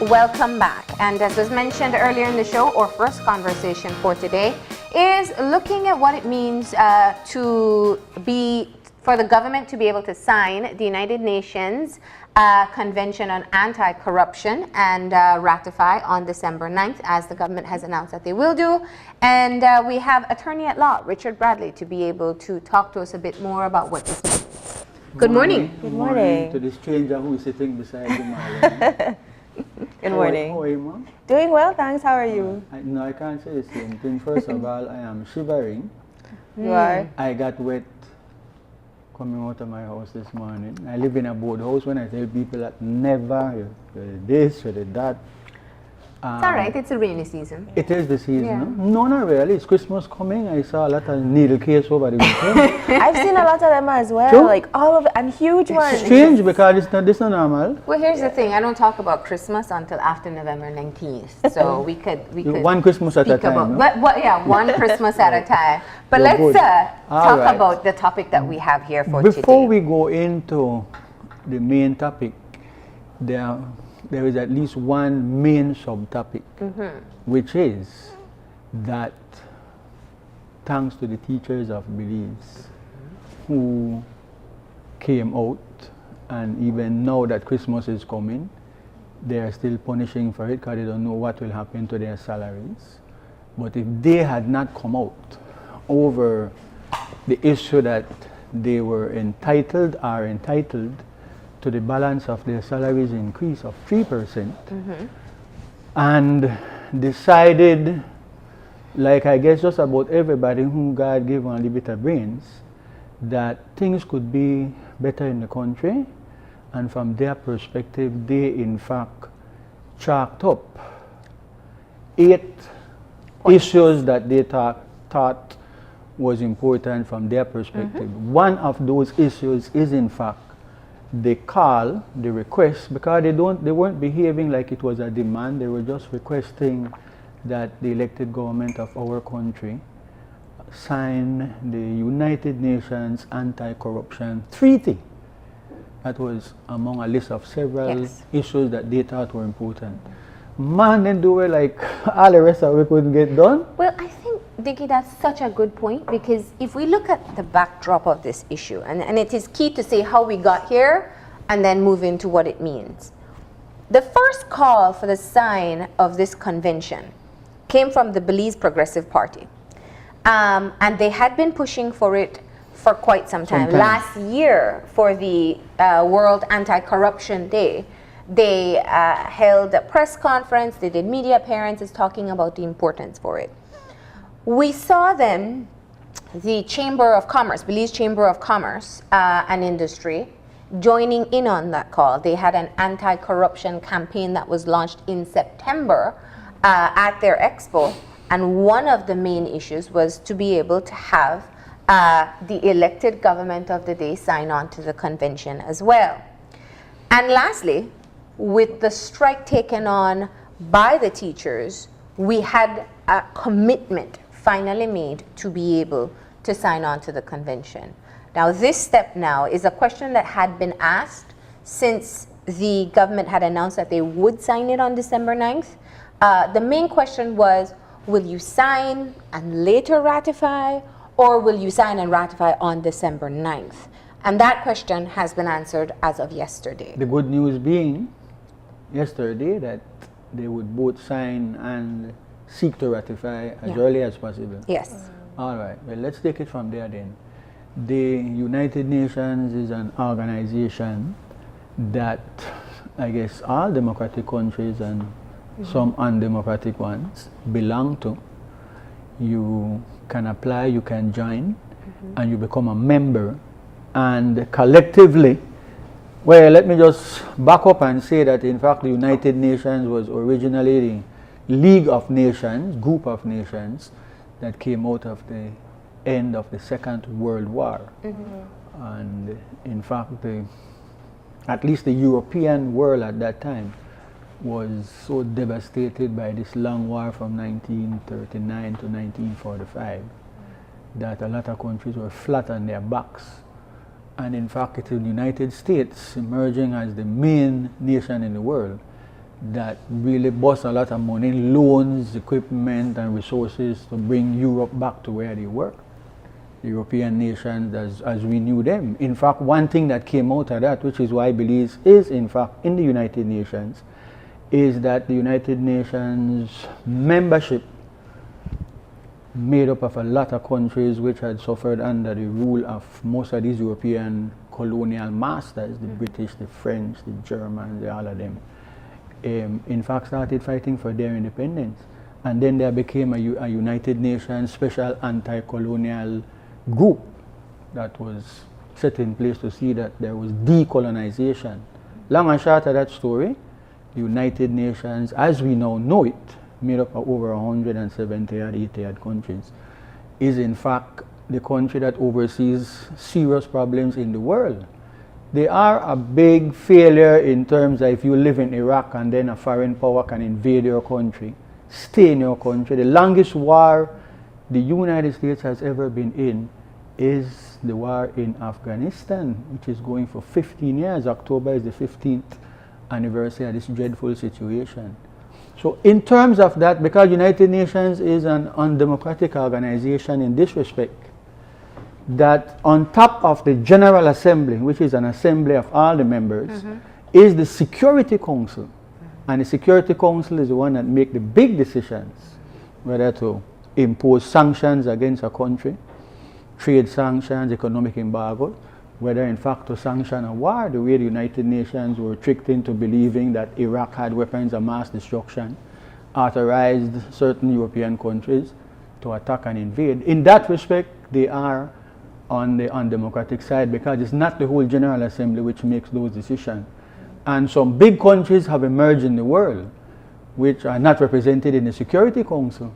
Welcome back. And as was mentioned earlier in the show, our first conversation for today is looking at what it means for the government to be able to sign the United Nations Convention on Anti-Corruption and ratify on December 9th, as the government has announced that they will do. And we have attorney at law, Richard Bradley, to be able to talk to us a bit more about what this means. Good morning. Good morning to the stranger who is sitting beside you, Marlon. Good morning. How are you, Mom? Doing well, thanks. How are you? No, I can't say the same thing. First of all, I am shivering. You are? I got wet coming out of my house this morning. I live in a boat house. When I tell people that never, this or that. It's all right, it's a rainy season. It is the season, Yeah. no? No, not really. It's Christmas coming. I saw a lot of needle case over the weekend. I've seen a lot of them as well, True. like all of it, and huge ones. Strange because this not normal. Well, here's the thing. I don't talk about Christmas until after November 19th. So we could One Christmas at a speak time. about, No? but one Christmas at a time. But You're let's good. All talk right. about the topic that we have here for Before today. we go into the main topic, there is at least one main subtopic, which is that thanks to the teachers of Belize who came out, and even now that Christmas is coming, they are still punishing for it because they don't know what will happen to their salaries. But if they had not come out over the issue that they were entitled to the balance of their salaries increase of 3%, and decided, like I guess just about everybody whom God gave a little bit of brains, that things could be better in the country, and from their perspective, they in fact chalked up 8 issues that they thought was important from their perspective. One of those issues is in fact the call, the request, because they weren't behaving like it was a demand. They were just requesting that the elected government of our country sign the United Nations Anti-Corruption Treaty. That was among a list of several issues that they thought were important. Man, then do it like all the rest of it couldn't get done. Well, I think, Dickie, that's such a good point, because if we look at the backdrop of this issue, and it is key to say how we got here and then move into what it means. The first call for the sign of this convention came from the Belize Progressive Party. And they had been pushing for it for quite some time. Last year, for the World Anti-Corruption Day, they held a press conference, they did media appearances talking about the importance for it. We saw then the Chamber of Commerce, Belize Chamber of Commerce and Industry, joining in on that call. They had an anti-corruption campaign that was launched in September at their expo, and one of the main issues was to be able to have the elected government of the day sign on to the convention as well. And lastly, with the strike taken on by the teachers, we had a commitment finally made to be able to sign on to the convention. Now, this step now is a question that had been asked since the government had announced that they would sign it on December 9th. The main question was, will you sign and later ratify, or will you sign and ratify on December 9th? And that question has been answered as of yesterday. The good news being yesterday that they would both sign and seek to ratify as early as possible. Yes. All right, well, let's take it from there then. The United Nations is an organization that I guess all democratic countries and some undemocratic ones belong to. You can apply, you can join, and you become a member. And collectively, well, let me just back up and say that in fact the United Nations was originally the League of Nations, group of nations that came out of the end of the Second World War. And in fact, at least the European world at that time was so devastated by this long war from 1939 to 1945 that a lot of countries were flat on their backs. And in fact, it was the United States emerging as the main nation in the world that really bust a lot of money, loans, equipment, and resources to bring Europe back to where they were. The European nations as we knew them. In fact, one thing that came out of that, which is why Belize is in fact in the United Nations, is that the United Nations membership made up of a lot of countries which had suffered under the rule of most of these European colonial masters, the British, the French, the Germans, all of them, in fact started fighting for their independence. And then there became a United Nations special anti-colonial group that was set in place to see that there was decolonization. Long and short of that story, the United Nations, as we now know it, made up of over 170 or 80 countries, is in fact the country that oversees serious problems in the world. They are a big failure in terms of if you live in Iraq and then a foreign power can invade your country, stay in your country. The longest war the United States has ever been in is the war in Afghanistan, which is going for 15 years. October is the 15th anniversary of this dreadful situation. So in terms of that, because United Nations is an undemocratic organization in this respect, that on top of the General Assembly, which is an assembly of all the members, is the Security Council. And the Security Council is the one that makes the big decisions, whether to impose sanctions against a country, trade sanctions, economic embargo, whether in fact to sanction a war, the way the United Nations were tricked into believing that Iraq had weapons of mass destruction, authorized certain European countries to attack and invade. In that respect, they are on the undemocratic side because it's not the whole General Assembly which makes those decisions. And some big countries have emerged in the world which are not represented in the Security Council.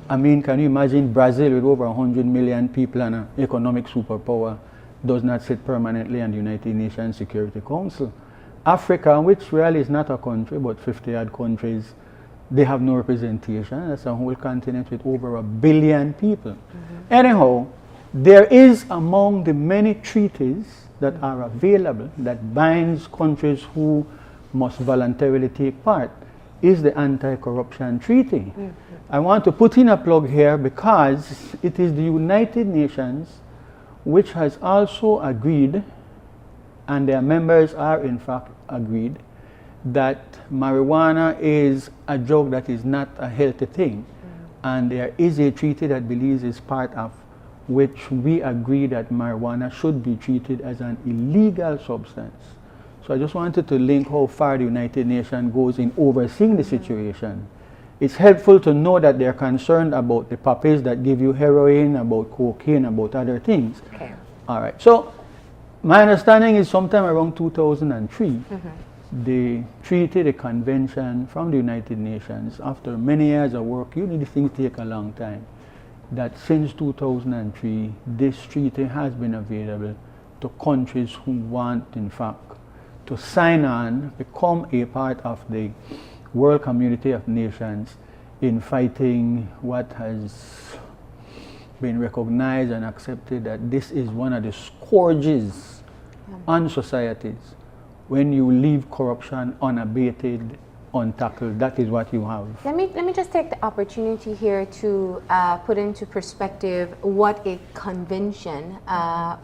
I mean, can you imagine Brazil with over 100 million people and an economic superpower does not sit permanently on the United Nations Security Council? Africa, which really is not a country, but 50-odd countries, they have no representation. That's a whole continent with over 1 billion people. Anyhow, there is among the many treaties that are available that binds countries who must voluntarily take part is the Anti-Corruption Treaty. I want to put in a plug here because it is the United Nations which has also agreed, and their members are in fact agreed, that marijuana is a drug that is not a healthy thing. And there is a treaty that Belize is part of which we agree that marijuana should be treated as an illegal substance. So I just wanted to link how far the United Nations goes in overseeing the situation. It's helpful to know that they're concerned about the puppies that give you heroin, about cocaine, about other things. Okay. All right. So my understanding is sometime around 2003, the treaty, the convention from the United Nations, after many years of work, these things take a long time, that since 2003, this treaty has been available to countries who want, in fact, to sign on, become a part of the world community of nations in fighting what has been recognized and accepted that this is one of the scourges on societies. When you leave corruption unabated, untackled, that is what you have. Let me just take the opportunity here to put into perspective what a convention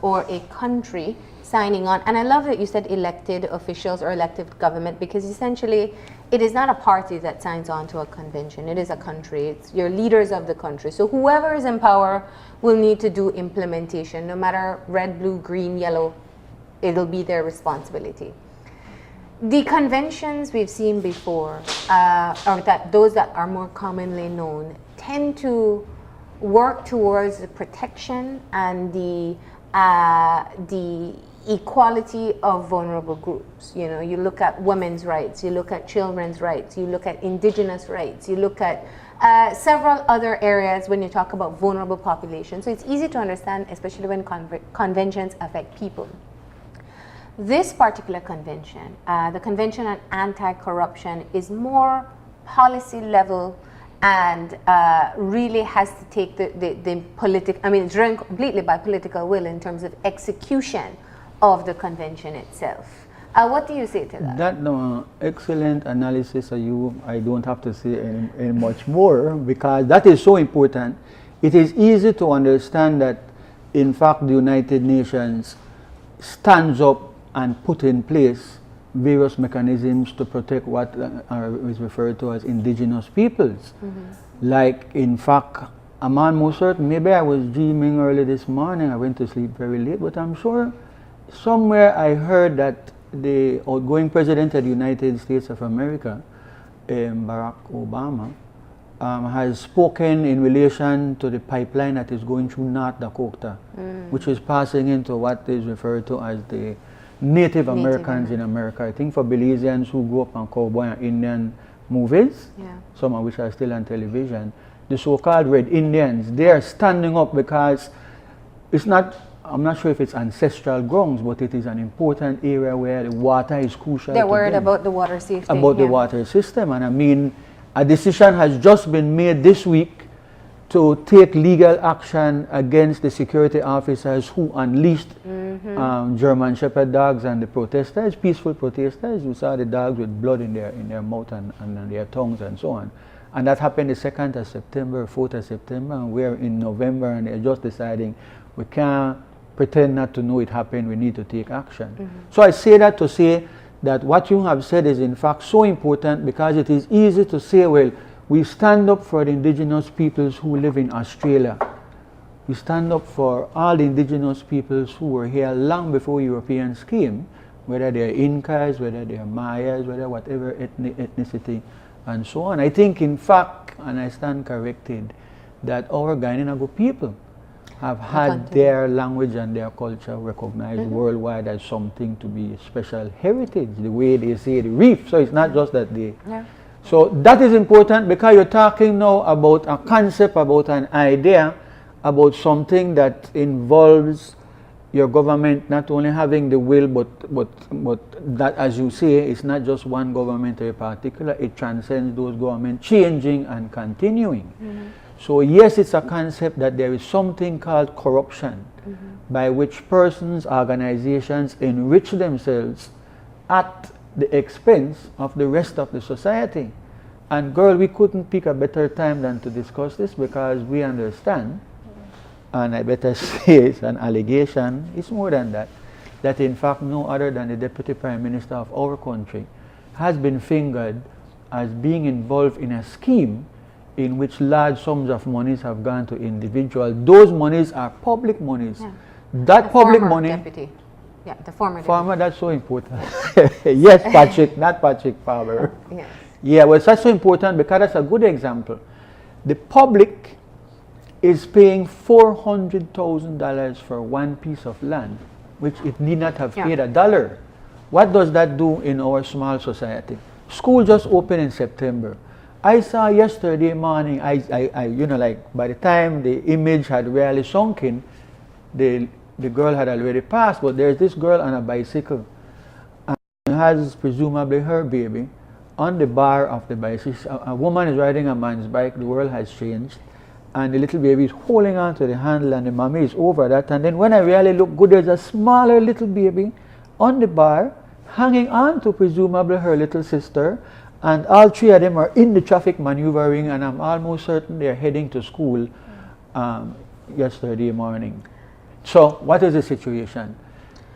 or a country signing on, and I love that you said elected officials or elected government, because essentially it is not a party that signs on to a convention, it is a country, it's your leaders of the country. So whoever is in power will need to do implementation, no matter red, blue, green, yellow, it'll be their responsibility. The conventions we've seen before, or that those that are more commonly known, tend to work towards the protection and the equality of vulnerable groups. You know, you look at women's rights, you look at children's rights, you look at indigenous rights, you look at several other areas when you talk about vulnerable populations. So it's easy to understand, especially when conventions affect people. This particular convention, the Convention on Anti-Corruption, is more policy level and really has to take the political, I mean, it's driven completely by political will in terms of execution of the convention itself. What do you say to that? That excellent analysis of you. I don't have to say any much more because that is so important. It is easy to understand that, in fact, the United Nations stands up and put in place various mechanisms to protect what is referred to as indigenous peoples. Like, in fact, a man most certain, maybe I was dreaming early this morning, I went to sleep very late, but I'm sure somewhere I heard that the outgoing president of the United States of America, Barack Obama, has spoken in relation to the pipeline that is going through North Dakota, which is passing into what is referred to as the Native Americans in America. I think for Belizeans who grew up on cowboy and Indian movies, some of which are still on television, the so-called Red Indians, they are standing up because it's not, I'm not sure if it's ancestral grounds, but it is an important area where the water is crucial. They're worried about the water safety. About the water system. And I mean, a decision has just been made this week to take legal action against the security officers who unleashed German Shepherd dogs and the protesters, peaceful protesters. You saw the dogs with blood in their mouth and their tongues and so on. And that happened the 2nd of September, 4th of September, and we're in November, and they're just deciding we can't pretend not to know it happened, we need to take action. So I say that to say that what you have said is in fact so important, because it is easy to say, well, we stand up for the indigenous peoples who live in Australia. We stand up for all the indigenous peoples who were here long before Europeans came, whether they're Incas, whether they're Mayas, whether whatever ethnicity and so on. I think in fact, and I stand corrected, that our Guyanabo people have had their language and their culture recognized worldwide as something to be special heritage, the way they say the reef. So it's not just that they... So that is important, because you're talking now about a concept, about an idea, about something that involves your government not only having the will, but that, as you say, it's not just one government in particular, it transcends those governments changing and continuing. So yes, it's a concept that there is something called corruption, by which persons, organizations enrich themselves at the expense of the rest of the society. And girl, we couldn't pick a better time than to discuss this, because we understand, and I better say it's an allegation, it's more than that, that in fact no other than the Deputy Prime Minister of our country has been fingered as being involved in a scheme in which large sums of monies have gone to individuals. Those monies are public monies. That the public money... Deputy. Yeah, the former Farmer, that's so important. Yes, Patrick, not Patrick Farmer. Yes. Yeah, well, that's so important because that's a good example. The public is paying $400,000 for one piece of land, which it need not have paid $1. What does that do in our small society? School just opened in September. I saw yesterday morning, I you know, like by the time the image had really sunk in, the girl had already passed, but there's this girl on a bicycle, and has presumably her baby on the bar of the bicycle. A woman is riding a man's bike, the world has changed, and the little baby is holding on to the handle, and the mommy is over that. And then when I really look good, there's a smaller little baby on the bar, hanging on to presumably her little sister, and all three of them are in the traffic maneuvering, and I'm almost certain they're heading to school yesterday morning. So what is the situation?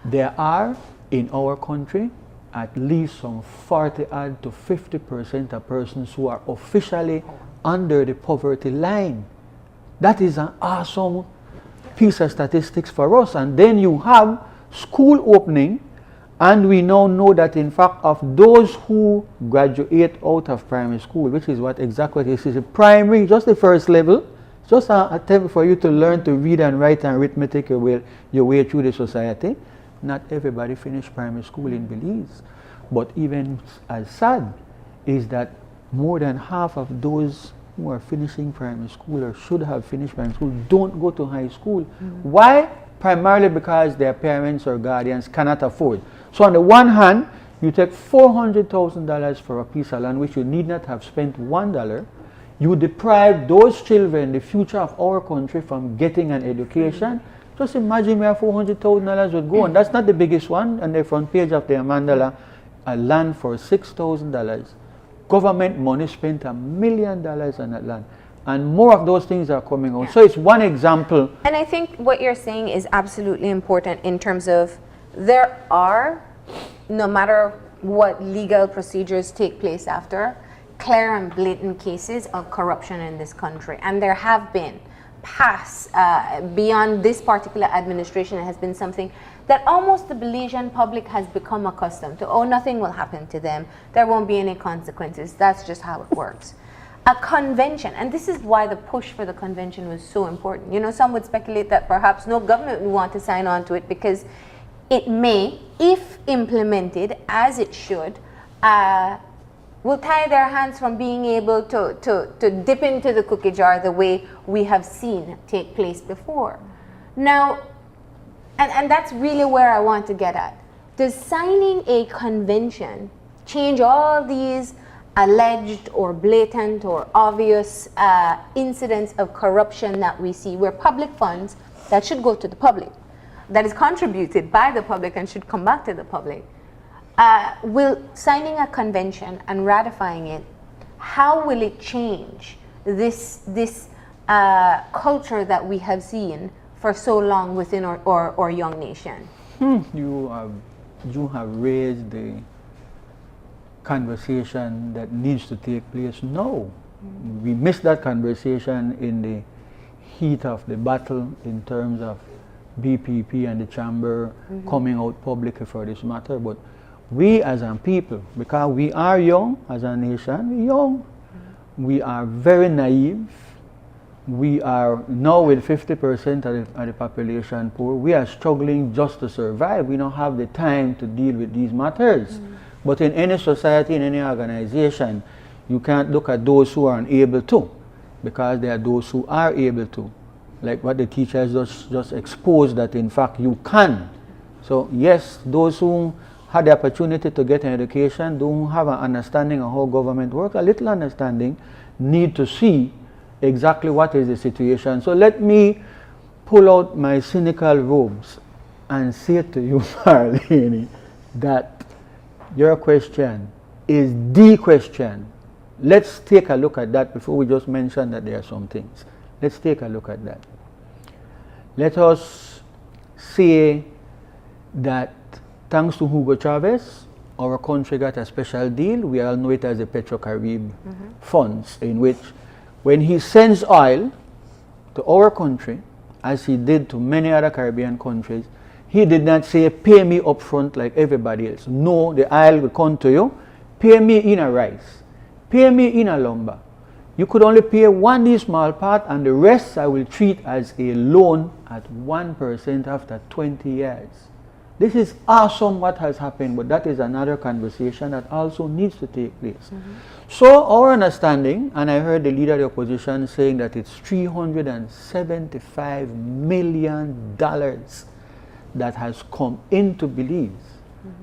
There are in our country at least some 40 odd to 50% of persons who are officially under the poverty line. That is an awesome piece of statistics for us. And then you have school opening, and we now know that in fact of those who graduate out of primary school, which is what exactly this is, primary, just the first level, just an attempt for you to learn to read and write and arithmetic your way through the society. Not everybody finished primary school in Belize. But even as sad is that more than half of those who are finishing primary school or should have finished primary school don't go to high school. Why? Primarily because their parents or guardians cannot afford. So on the one hand, you take $400,000 for a piece of land which you need not have spent $1. You deprive those children, the future of our country, from getting an education. Just imagine where $400,000 would go, and that's not the biggest one. On the front page of the Mandala, a land for $6,000. Government money spent $1 million on that land. And more of those things are coming out. So it's one example. And I think what you're saying is absolutely important in terms of there are, no matter what legal procedures take place after, clear and blatant cases of corruption in this country. And there have been past, beyond this particular administration, it has been something that almost the Belizean public has become accustomed to. Oh, nothing will happen to them. There won't be any consequences. That's just how it works. A convention, and this is why the push for the convention was so important. You know, some would speculate that perhaps no government would want to sign on to it because it may, if implemented as it should, will tie their hands from being able to dip into the cookie jar the way we have seen take place before. Now, and that's really where I want to get at. Does signing a convention change all these alleged or blatant or obvious incidents of corruption that we see, where public funds that should go to the public, that is contributed by the public and should come back to the public, will signing a convention and ratifying it, how will it change this culture that we have seen for so long within our young nation? You have raised the conversation that needs to take place now. We missed that conversation in the heat of the battle in terms of BPP and the chamber coming out publicly for this matter. But we as a people, because we are young as a nation, we're young, we are very naive. We are now with 50% of the population poor. We are struggling just to survive. We don't have the time to deal with these matters. But in any society, in any organization, you can't look at those who are unable to, because there are those who are able to. Like what the teachers just exposed, that in fact you can. So yes, those who had the opportunity to get an education, don't have an understanding of how government works, a little understanding, need to see exactly what is the situation. So let me pull out my cynical robes and say to you, Marlene, that your question is the question. Let's take a look at that before we just mention that there are some things. Let's take a look at that. Let us say that thanks to Hugo Chavez, our country got a special deal. We all know it as the Petro-Carib funds, in which when he sends oil to our country, as he did to many other Caribbean countries, he did not say, pay me up front like everybody else. No, the oil will come to you. Pay me in a rice. Pay me in a lumber. You could only pay one small part, and the rest I will treat as a loan at 1% after 20 years. This is awesome what has happened, but that is another conversation that also needs to take place. So our understanding, and I heard the leader of the opposition saying that it's $375 million that has come into Belize,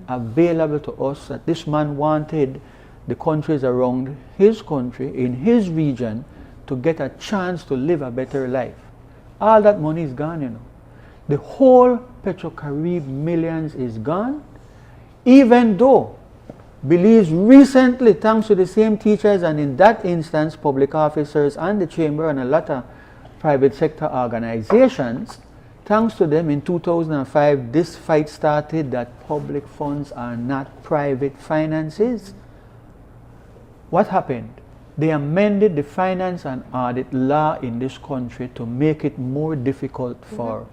available to us, that this man wanted the countries around his country, in his region, to get a chance to live a better life. All that money is gone, you know. The whole Petro-Carib millions is gone, even though Belize recently, thanks to the same teachers, and in that instance, public officers and the chamber and a lot of private sector organizations, thanks to them, in 2005, this fight started that public funds are not private finances. What happened? They amended the finance and audit law in this country to make it more difficult for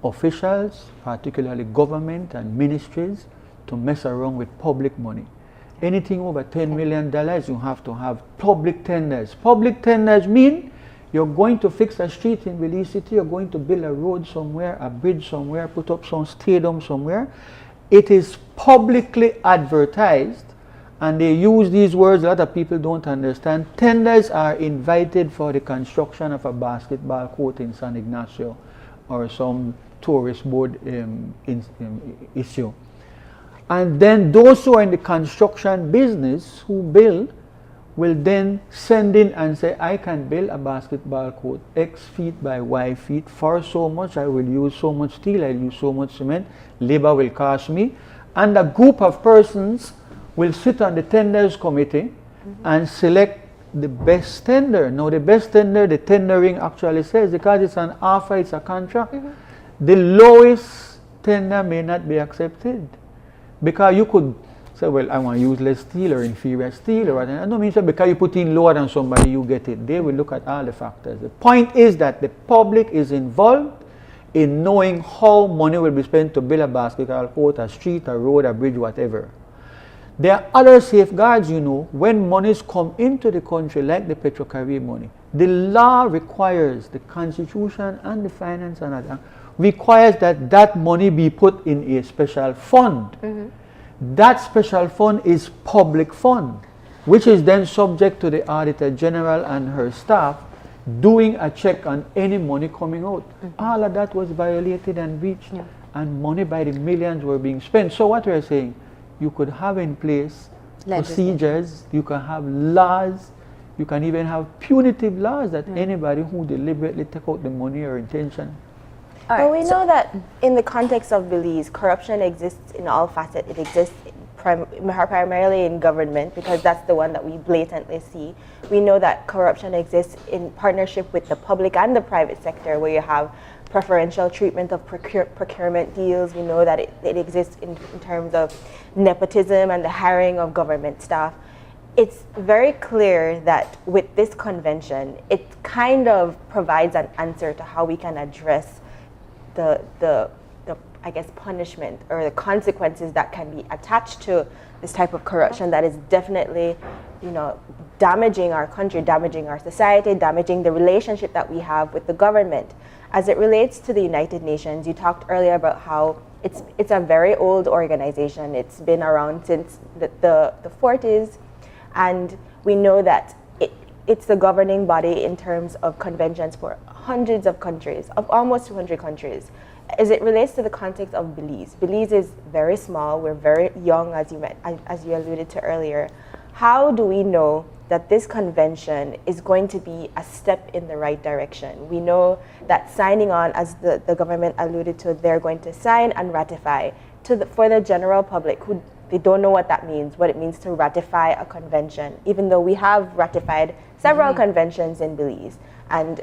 officials, particularly government and ministries, to mess around with public money. Anything over $10 million, you have to have public tenders. Public tenders mean you're going to fix a street in Belize City, you're going to build a road somewhere, a bridge somewhere, put up some stadium somewhere. It is publicly advertised, and they use these words a lot of people don't understand. Tenders are invited for the construction of a basketball court in San Ignacio or some tourist board issue. And then those who are in the construction business, who build, will then send in and say, I can build a basketball court X feet by Y feet for so much, I will use so much steel, I'll use so much cement, labor will cost me. And a group of persons will sit on the tenders committee and select the best tender. Now the best tender, the tendering actually says, because it's an offer, it's a contract, the lowest tender may not be accepted. Because you could say, well, I want to use less steel or inferior steel or whatever. I don't mean so because you put in lower than somebody, you get it. They will look at all the factors. The point is that the public is involved in knowing how money will be spent to build a basketball court, a street, a road, a bridge, whatever. There are other safeguards, you know, when monies come into the country, like the Petrocaribbean money. The law requires, the Constitution and the Finance and other, requires that that money be put in a special fund. That special fund is public fund, which is then subject to the Auditor General and her staff doing a check on any money coming out. All of that was violated and breached, and money by the millions were being spent. So what we're saying, you could have in place procedures, you can have laws, you can even have punitive laws that anybody who deliberately take out the money or intention. But we know that in the context of Belize, corruption exists in all facets. It exists primarily in government, because that's the one that we blatantly see. We know that corruption exists in partnership with the public and the private sector, where you have preferential treatment of procurement deals. We know that it exists in terms of nepotism and the hiring of government staff. It's very clear that with this convention, it kind of provides an answer to how we can address the I guess punishment or the consequences that can be attached to this type of corruption that is definitely, you know, damaging our country, damaging our society, damaging the relationship that we have with the government. As it relates to the United Nations, you talked earlier about how it's a very old organization. It's been around since the 40s, and we know that it's the governing body in terms of conventions for hundreds of countries, of almost 200 countries. As it relates to the context of Belize, Belize is very small, we're very young, as you alluded to earlier. How do we know that this convention is going to be a step in the right direction? We know that signing on, as the government alluded to, they're going to sign and ratify. For the general public who they don't know what that means, what it means to ratify a convention, even though we have ratified several conventions in Belize. And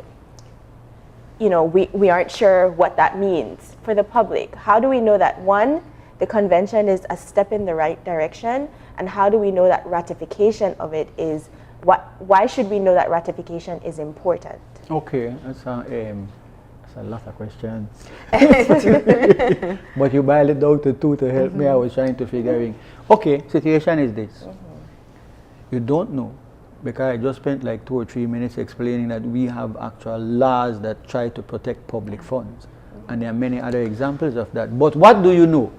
you know, we aren't sure what that means for the public. How do we know that, one, the convention is a step in the right direction, and how do we know that ratification of it is, why should we know that ratification is important? Okay, that's a lot of questions. But you boiled it down to two to help me. I was trying to figure in. Okay, situation is this. You don't know, because I just spent like 2 or 3 minutes explaining that we have actual laws that try to protect public funds. And there are many other examples of that. But what do you know?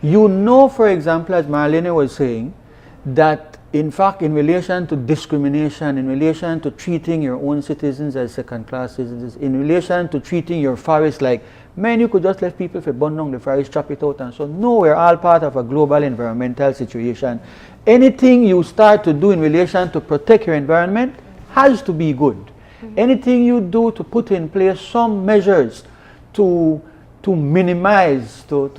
You know, for example, as Marlene was saying, that in fact, in relation to discrimination, in relation to treating your own citizens as second-class citizens, in relation to treating your forest like, man, you could just let people burn down the forest, chop it out, and so no, we're all part of a global environmental situation. Anything you start to do in relation to protect your environment has to be good. Anything you do to put in place some measures to minimize, to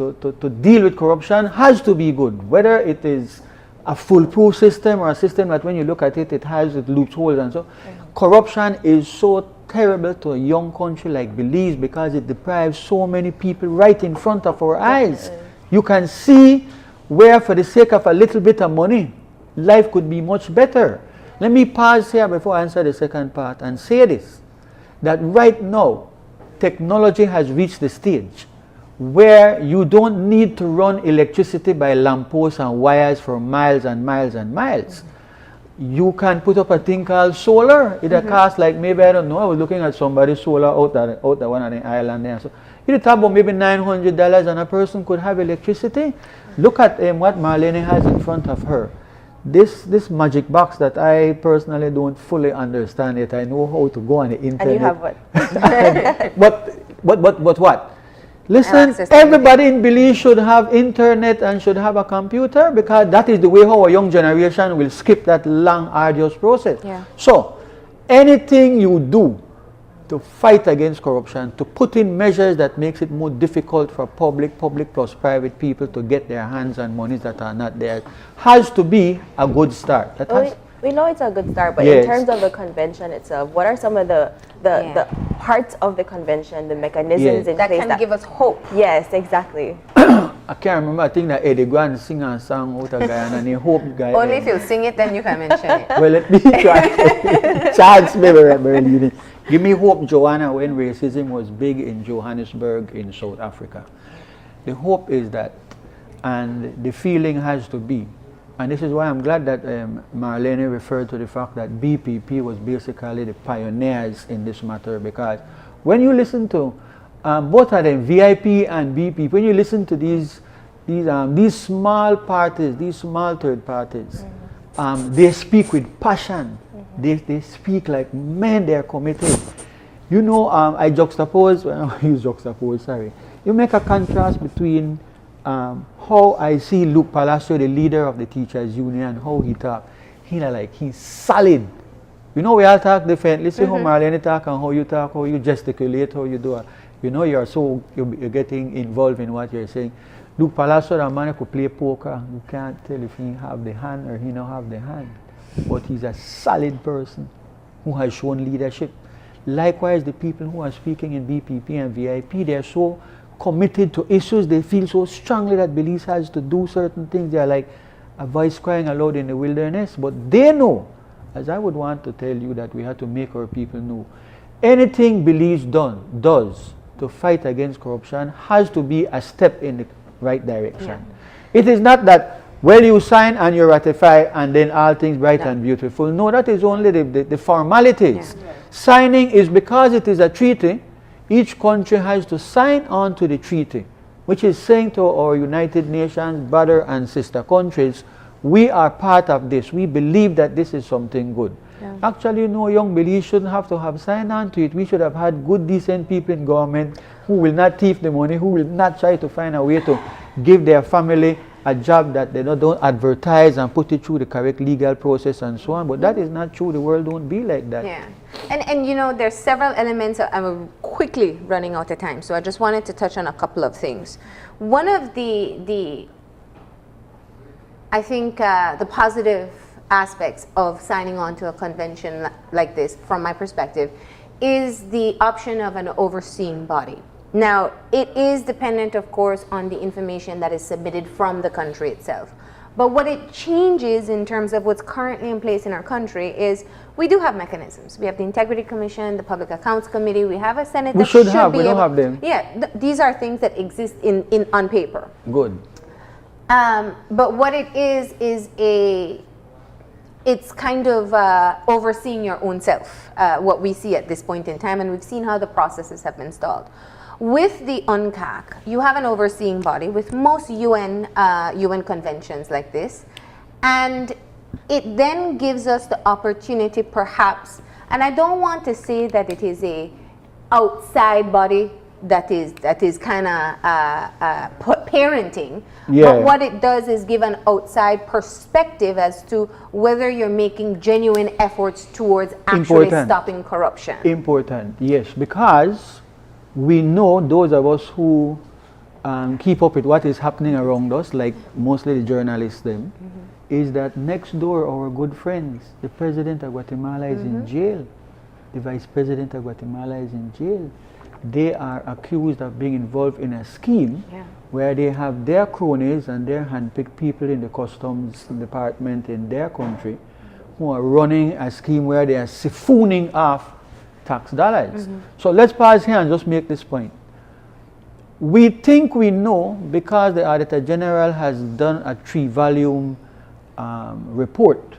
deal with corruption has to be good, whether it is a foolproof system or a system that when you look at it, it has its loopholes and so. Corruption is so terrible to a young country like Belize because it deprives so many people right in front of our eyes. You can see where, for the sake of a little bit of money, life could be much better. Let me pause here before I answer the second part and say this, that right now, technology has reached the stage where you don't need to run electricity by lampposts and wires for miles and miles and miles. You can put up a thing called solar. It costs like, maybe, I don't know, I was looking at somebody's solar out there one on the island there. So you talk about maybe $900 and a person could have electricity. Look at what Marlene has in front of her. This magic box that I personally don't fully understand yet. I know how to go on the internet. And you have what? But what? Listen, access to everybody in Belize should have internet and should have a computer, because that is the way how our young generation will skip that long, arduous process. Yeah. So, anything you do to fight against corruption, to put in measures that makes it more difficult for public plus private people to get their hands on monies that are not theirs, has to be a good start. That has, We know it's a good start, but Yes. in terms of the convention itself, what are some of the parts of the convention, the mechanisms in That place can give us hope. Yes, exactly. I can't remember, I think that Eddie Grant sing a song out of Guyana and he hope guy. Only if you sing it, then you can mention it. Well, let me try. Chance, maybe. Give me hope, Joanna, when racism was big in Johannesburg in South Africa. The hope is that, and the feeling has to be, and this is why I'm glad that Marlene referred to the fact that BPP was basically the pioneers in this matter, because when you listen to both of them, VIP and BP, when you listen to these small parties, these small third parties, they speak with passion. They speak like men, they are committed. You know, I juxtapose, well, I use juxtapose, sorry. You make a contrast between how I see Luke Palacio, the leader of the teachers union, and how he talk. He's solid. You know, we all talk differently. See how Marlene talk and how you talk, how you gesticulate, how you do it. You know, you're getting involved in what you're saying. Luke Palacio, the man who could play poker. You can't tell if he have the hand or he don't have the hand. But he's a solid person who has shown leadership. Likewise, the people who are speaking in BPP and VIP, they're so committed to issues. They feel so strongly that Belize has to do certain things. They're like a voice crying aloud in the wilderness. But they know, as I would want to tell you, that we have to make our people know, anything Belize does to fight against corruption has to be a step in the right direction. Yeah. It is not that, well, you sign and you ratify and then all things bright and beautiful. No, that is only the formalities. Yeah. Signing is because it is a treaty. Each country has to sign on to the treaty, which is saying to our United Nations brother and sister countries, we are part of this. We believe that this is something good. Yeah. Actually, you know, young Belize shouldn't have to have signed on to it. We should have had good, decent people in government who will not thief the money, who will not try to find a way to give their family a job that they don't advertise and put it through the correct legal process and so on. But that is not true. The world don't be like that. Yeah. And you know, there's several elements. I'm quickly running out of time, so I just wanted to touch on a couple of things. One of the I think the positive aspects of signing on to a convention like this, from my perspective, is the option of an overseeing body. Now, it is dependent, of course, on the information that is submitted from the country itself. But what it changes in terms of what's currently in place in our country is we do have mechanisms. We have the Integrity Commission, the Public Accounts Committee, we have a Senate that should have, we don't have them. Yeah, these are things that exist on paper. Good. But what it is it's kind of overseeing your own self, what we see at this point in time, and we've seen how the processes have been stalled. With the UNCAC, you have an overseeing body with most UN conventions like this, and it then gives us the opportunity perhaps, and I don't want to say that it is a outside body that is kind of parenting, but what it does is give an outside perspective as to whether you're making genuine efforts towards actually stopping corruption. Important, yes, because we know, those of us who keep up with what is happening around us, like mostly the journalists them, is that next door our good friends, the president of Guatemala is in jail, the vice president of Guatemala is in jail. They are accused of being involved in a scheme where they have their cronies and their handpicked people in the customs department in their country who are running a scheme where they are siphooning off tax dollars. So let's pause here and just make this point. We think we know, because the Auditor General has done a 3-volume report,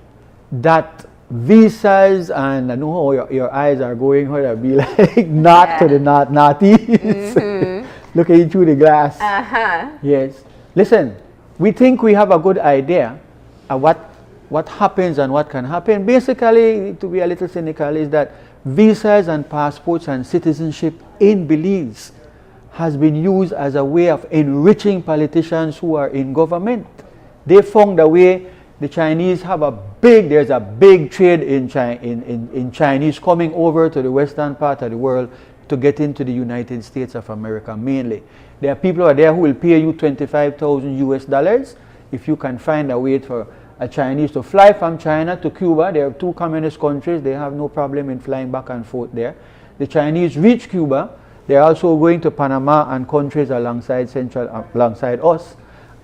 that visas, and I know how your eyes are going, how they'll be like not to the naughty. Looking through the glass. Yes. Listen, we think we have a good idea of what happens and what can happen. Basically, to be a little cynical, is that visas and passports and citizenship in Belize has been used as a way of enriching politicians who are in government. They found a way. The Chinese have there's a big trade in Chinese coming over to the western part of the world to get into the United States of America mainly. There are people out there who will pay you $25,000 if you can find a way for a Chinese to fly from China to Cuba. There are two communist countries. They have no problem in flying back and forth there. The Chinese reach Cuba. They're also going to Panama and countries alongside us.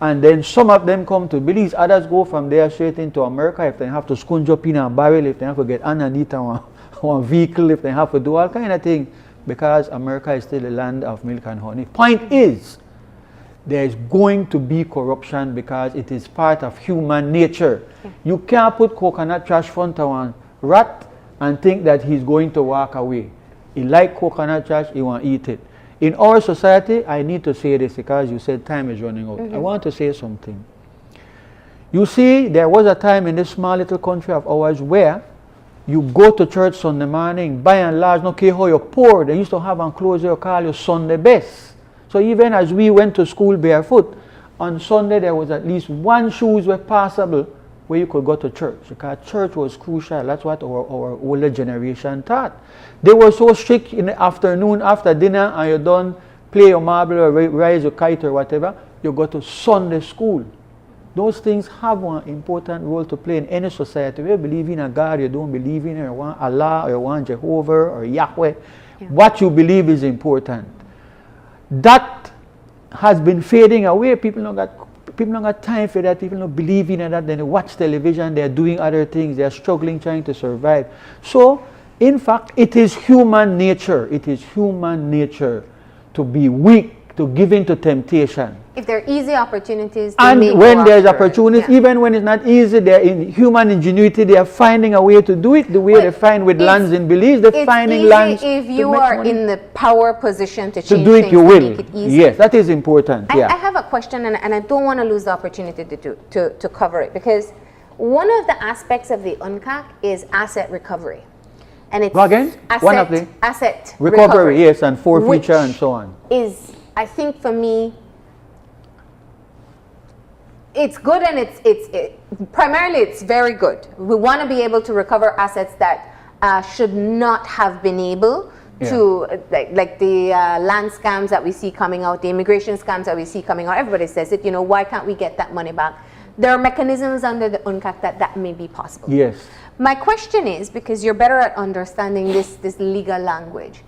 And then some of them come to Belize. Others go from there straight into America if they have to scunge up in a barrel, if they have to get underneath one vehicle, if they have to do all kind of things, because America is still the land of milk and honey. Point is, there is going to be corruption because it is part of human nature. Yeah. You can't put coconut trash front of one rat and think that he's going to walk away. He like coconut trash, he want to eat it. In our society, I need to say this because you said time is running out. I want to say something. You see, there was a time in this small little country of ours where you go to church Sunday morning, by and large, no care how you're poor, they used to have on clothes they call you Sunday best. So even as we went to school barefoot, on Sunday there was at least one shoes were passable where you could go to church, because church was crucial. That's what our older generation taught. They were so strict in the afternoon after dinner, and you done play your marble or raise your kite or whatever, you go to Sunday school. Those things have one important role to play in any society. Where you believe in a God, you don't believe in, or you want Allah, or you want Jehovah, or Yahweh. Yeah. What you believe is important. That has been fading away. People don't got time for that. People don't believe in that. Then they watch television. They're doing other things. They're struggling, trying to survive. So, in fact, it is human nature. It is human nature to be weak, to give in to temptation. If there are easy opportunities, and when there's opportunities, even when it's not easy, they're in human ingenuity. They are finding a way to do it. The way they find with lands in Belize, they're finding lands. If you are in the power position to change do it, things, you will. make it easy. Yes, that is important. I have a question, and I don't want to lose the opportunity to cover it, because one of the aspects of the UNCAC is asset recovery. And it's asset recovery, yes, and forfeiture and so on. Is, I think for me, it's good, and primarily it's very good. We want to be able to recover assets that should not have been able to, like the land scams that we see coming out, the immigration scams that we see coming out. Everybody says it, why can't we get that money back? There are mechanisms under the UNCAC that may be possible. Yes. My question is, because you're better at understanding this legal language,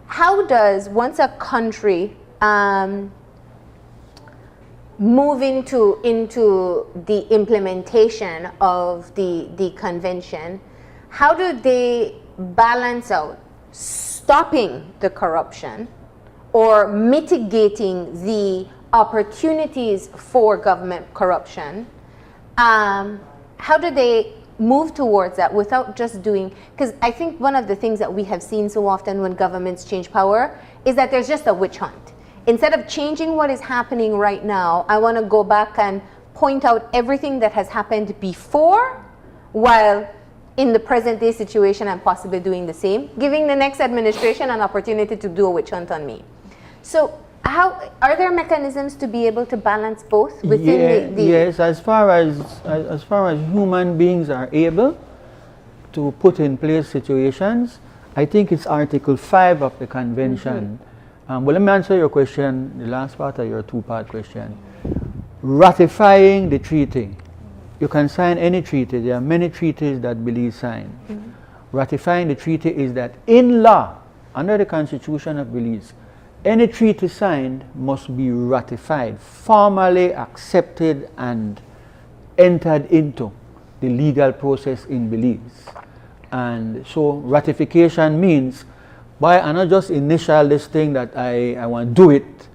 how does, once a country move into the implementation of the convention, how do they balance out stopping the corruption or mitigating the opportunities for government corruption? How do they move towards that without just doing, because I think one of the things that we have seen so often when governments change power is that there's just a witch hunt. Instead of changing what is happening right now, I want to go back and point out everything that has happened before, while in the present day situation I'm possibly doing the same, giving the next administration an opportunity to do a witch hunt on me. So how are there mechanisms to be able to balance both within the Yes, as far as human beings are able to put in place situations, I think it's Article 5 of the convention. But let me answer your question, the last part of your two-part question. Ratifying the treaty. You can sign any treaty. There are many treaties that Belize signed. Ratifying the treaty is that in law, under the Constitution of Belize, any treaty signed must be ratified, formally accepted and entered into the legal process in Belize. And so ratification means, I'm not just initial this thing that I want to do it.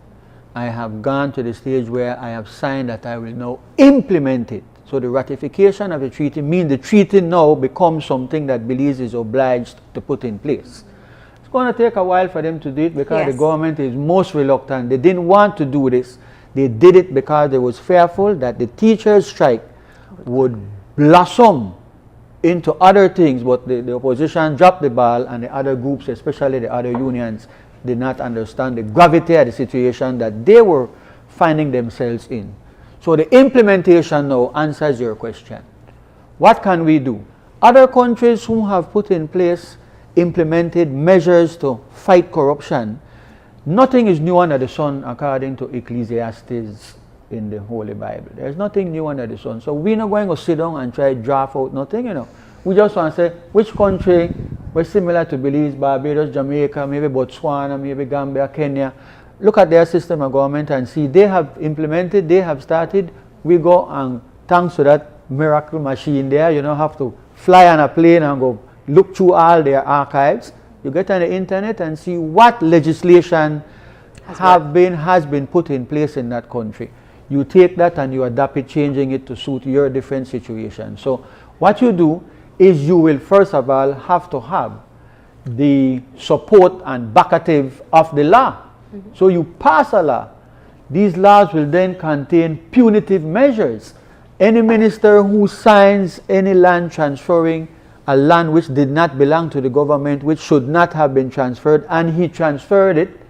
I have gone to the stage where I have signed that I will now implement it. So the ratification of the treaty means the treaty now becomes something that Belize is obliged to put in place. It's going to take a while for them to do it because the government is most reluctant. They didn't want to do this. They did it because they was fearful that the teachers' strike would blossom into other things, but the opposition dropped the ball, and the other groups, especially the other unions, did not understand the gravity of the situation that they were finding themselves in. So the implementation now answers your question. What can we do? Other countries who have put in place, implemented measures to fight corruption, nothing is new under the sun according to Ecclesiastes in the Holy Bible. There's nothing new under the sun. So we're not going to sit down and try to draft out nothing, you know. We just want to say which country was similar to Belize, Barbados, Jamaica, maybe Botswana, maybe Gambia, Kenya. Look at their system of government and see they have implemented, they have started. We go and thanks to that miracle machine there, you don't have to fly on a plane and go look through all their archives. You get on the internet and see what legislation has been put in place in that country. You take that and you adapt it, changing it to suit your different situation. So what you do is you will first of all have to have the support and backative of the law. So you pass a law. These laws will then contain punitive measures. Any minister who signs any land transferring a land which did not belong to the government, which should not have been transferred, and he transferred it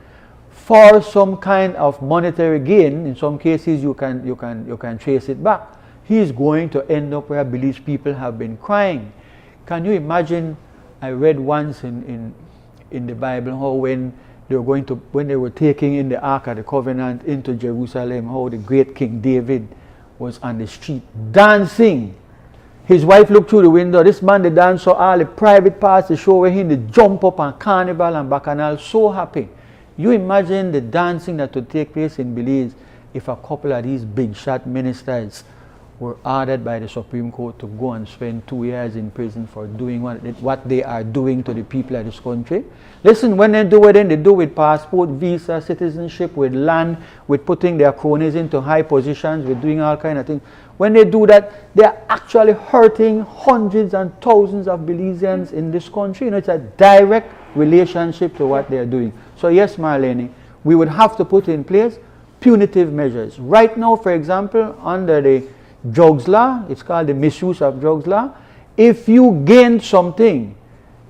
for some kind of monetary gain, in some cases you can trace it back, he is going to end up where Belize people have been crying. Can you imagine? I read once in the Bible how when they were taking in the Ark of the Covenant into Jerusalem, how the great King David was on the street dancing. His wife looked through the window. This man, they dance, so all the private parts, they show where he they jump up on carnival and bacchanal, so happy. You imagine the dancing that would take place in Belize if a couple of these big shot ministers were ordered by the Supreme Court to go and spend 2 years in prison for doing what they are doing to the people of this country. Listen, when they do it, then they do with passport, visa, citizenship, with land, with putting their cronies into high positions, with doing all kind of things. When they do that, they are actually hurting hundreds and thousands of Belizeans in this country. You know, it's a direct relationship to what they are doing. So yes, Marlene, we would have to put in place punitive measures. Right now, for example, under the drugs law, it's called the misuse of drugs law. If you gain something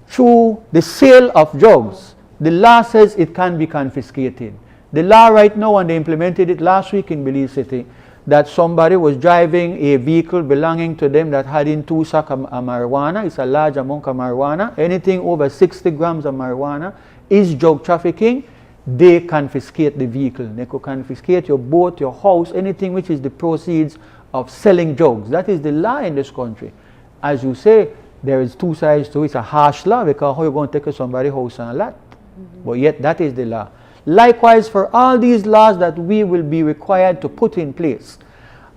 through the sale of drugs, the law says it can be confiscated. The law right now, and they implemented it last week in Belize City, that somebody was driving a vehicle belonging to them that had in 2 sacks of marijuana. It's a large amount of marijuana. Anything over 60 grams of marijuana is drug trafficking. They confiscate the vehicle. They could confiscate your boat, your house, anything which is the proceeds of selling drugs. That is the law in this country. As you say, there is 2 sides to it. It's a harsh law because how are you going to take somebody's house and lot? But yet that is the law. Likewise, for all these laws that we will be required to put in place,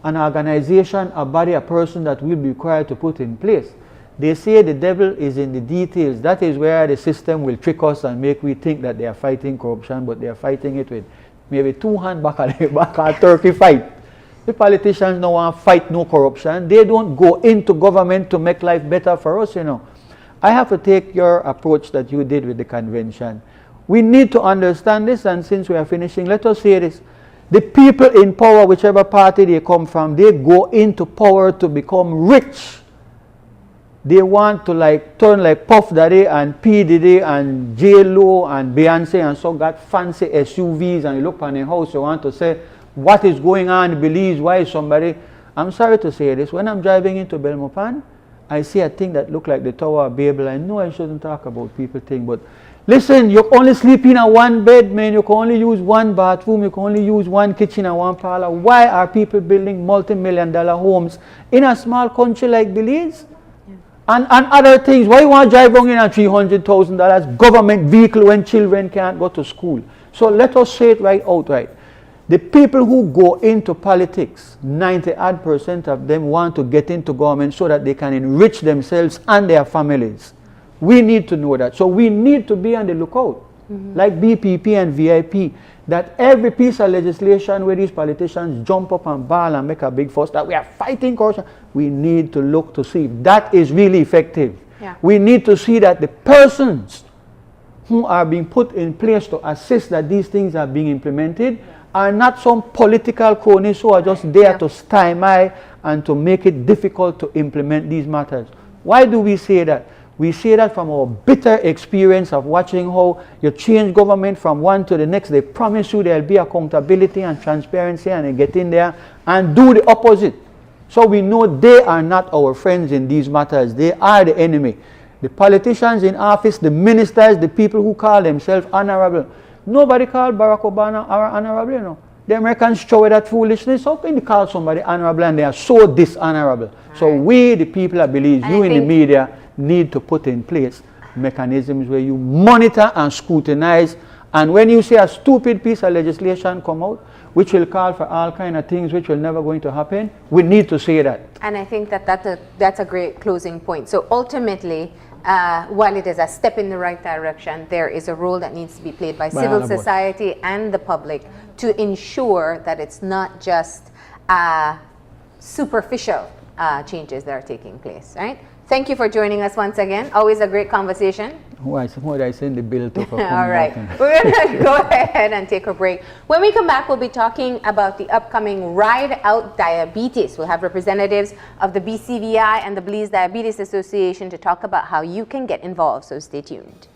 an organization, a body, a person that will be required to put in place, they say the devil is in the details. That is where the system will trick us and make we think that they are fighting corruption, but they are fighting it with maybe 2 hands back a turkey fight. The politicians don't want to fight no corruption. They don't go into government to make life better for us, you know. I have to take your approach that you did with the convention. We need to understand this, and since we are finishing, let us say this. The people in power, whichever party they come from, they go into power to become rich. They want to turn like Puff Daddy and P. Diddy and J-Lo and Beyonce and so got fancy SUVs, and you look on their house, you want to say, what is going on in Belize? Why is somebody... I'm sorry to say this. When I'm driving into Belmopan, I see a thing that looks like the Tower of Babel. I know I shouldn't talk about people thing, but listen, you only sleep in a 1 bed, man. You can only use 1 bathroom. You can only use 1 kitchen and 1 parlor. Why are people building multi-million-dollar homes in a small country like Belize? Yeah. And other things. Why you want to drive around in a $300,000 government vehicle when children can't go to school? So let us say it right outright. The people who go into politics, 90% of them want to get into government so that they can enrich themselves and their families. We need to know that. So we need to be on the lookout, like BPP and VIP, that every piece of legislation where these politicians jump up and bawl and make a big fuss that we are fighting corruption, we need to look to see if that is really effective. Yeah. We need to see that the persons who are being put in place to assist that these things are being implemented are not some political cronies who are just there to stymie and to make it difficult to implement these matters. Why do we say that? We say that from our bitter experience of watching how you change government from one to the next. They promise you there'll be accountability and transparency, and they get in there and do the opposite. So we know they are not our friends in these matters. They are the enemy. The politicians in office, the ministers, the people who call themselves honorable. Nobody called Barack Obama honorable, you know. The Americans show that foolishness. How can you call somebody honorable and they are so dishonorable? So we, the people of Belize, you in the media, need to put in place mechanisms where you monitor and scrutinize. And when you see a stupid piece of legislation come out, which will call for all kind of things which will never going to happen, we need to say that. And I think that that's a great closing point. So ultimately, while it is a step in the right direction, there is a role that needs to be played by civil society and the public to ensure that it's not just superficial changes that are taking place, right? Thank you for joining us once again. Always a great conversation. What I send the bill to? All right. We're going to go ahead and take a break. When we come back, we'll be talking about the upcoming Ride Out Diabetes. We'll have representatives of the BCVI and the Belize Diabetes Association to talk about how you can get involved. So stay tuned.